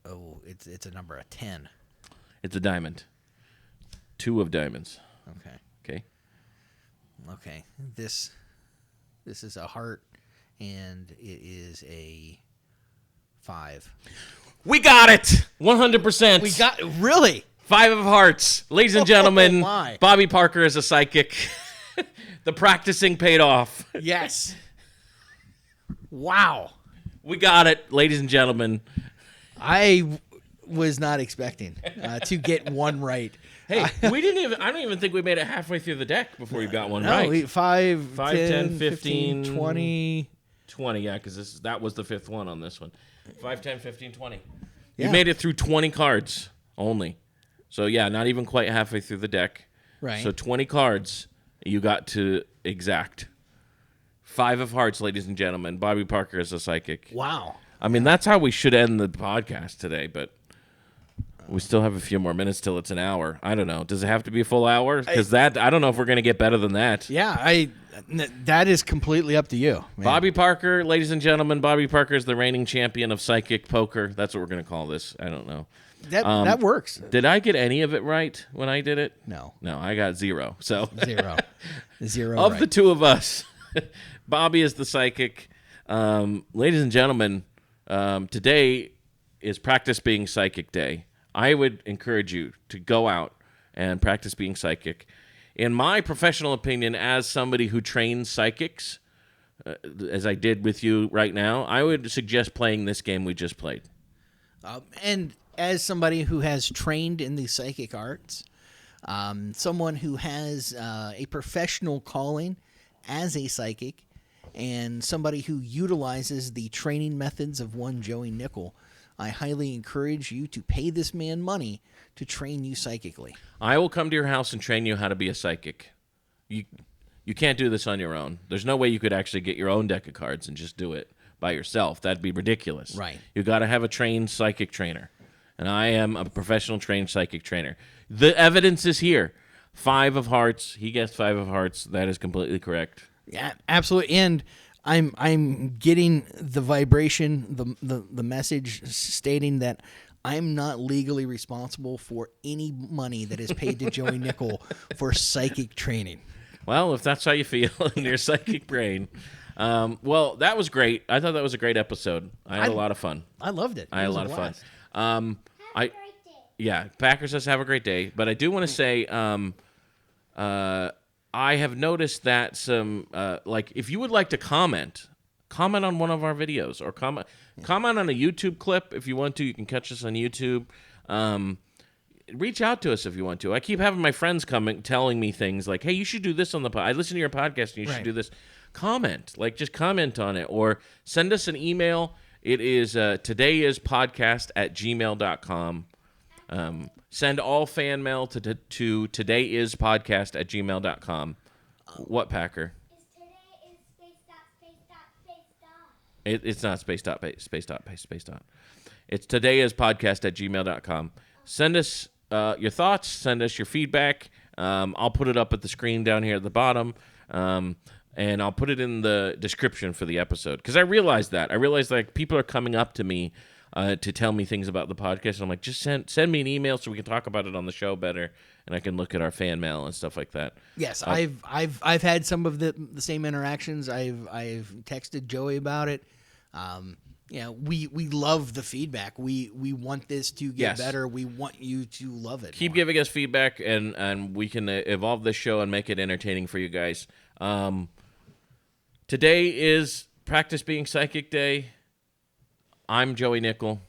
it's a number, a 10. It's a diamond. 2 of diamonds. Okay. Okay. Okay. This is a heart, and it is a 5. We got it! 100%. We got really 5 of hearts. Ladies and gentlemen, my. Bobby Parker is a psychic. The practicing paid off. yes. Wow. We got it, ladies and gentlemen. I was not expecting to get one right. Hey, I don't even think we made it halfway through the deck before you got one No, right. 5, 10, 15, 20. 20, yeah, because that was the 5th one on this one. 5, 10, 15, 20. Yeah. You made it through 20 cards only. So, yeah, not even quite halfway through the deck. Right. So, 20 cards you got to exact. 5 of hearts, ladies and gentlemen. Bobby Parker is a psychic. Wow. I mean, that's how we should end the podcast today, but we still have a few more minutes till it's an hour. I don't know. Does it have to be a full hour? Because I don't know if we're going to get better than that. Yeah, that is completely up to you, man. Bobby Parker, ladies and gentlemen, Bobby Parker is the reigning champion of psychic poker. That's what we're going to call this. I don't know. That works. Did I get any of it right when I did it? No, I got 0. So 0 of right. the 2 of us, Bobby is the psychic. Ladies and gentlemen, today is Practice Being Psychic Day. I would encourage you to go out and practice being psychic. In my professional opinion, as somebody who trains psychics, as I did with you right now, I would suggest playing this game we just played. And as somebody who has trained in the psychic arts, someone who has a professional calling as a psychic, and somebody who utilizes the training methods of one Joey Nickel, I highly encourage you to pay this man money to train you psychically. I will come to your house and train you how to be a psychic. You can't do this on your own. There's no way you could actually get your own deck of cards and just do it. by yourself. That'd be ridiculous. Right. You got to have a trained psychic trainer. And I am a professional trained psychic trainer. The evidence is here. 5 of hearts. He guessed 5 of hearts. That is completely correct. Yeah, absolutely. And I'm getting the vibration, the message stating that I'm not legally responsible for any money that is paid to Joey Nickel for psychic training. Well, if that's how you feel in your psychic brain. Well, that was great. I thought that was a great episode. I had a lot of fun. I loved it. I had a lot of fun. Have a great day. Yeah, Packers says have a great day. But I do want to say, I have noticed that some, like, if you would like to comment on one of our videos or comment on a YouTube clip if you want to. You can catch us on YouTube. Reach out to us if you want to. I keep having my friends telling me things like, hey, you should do this on the pod. I listen to your podcast and you should do this. Comment. Like, just comment on it or send us an email. It is todayispodcast@gmail.com. Send all fan mail to todayispodcast@gmail.com. What, Packer? Today is space dot. It's not space dot. It's todayispodcast@gmail.com. Send us your thoughts. Send us your feedback. I'll put it up at the screen down here at the bottom. And I'll put it in the description for the episode. Because I realized like people are coming up to me to tell me things about the podcast. And I'm like, just send me an email so we can talk about it on the show better, and I can look at our fan mail and stuff like that. Yes, I've had some of the same interactions. I've texted Joey about it. We love the feedback. We want this to get better. We want you to love it. Keep giving us feedback, and we can evolve this show and make it entertaining for you guys. Today is Practice Being Psychic Day. I'm Joey Nickel.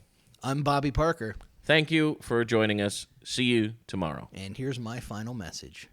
I'm Bobby Parker. Thank you for joining us. See you tomorrow. And here's my final message.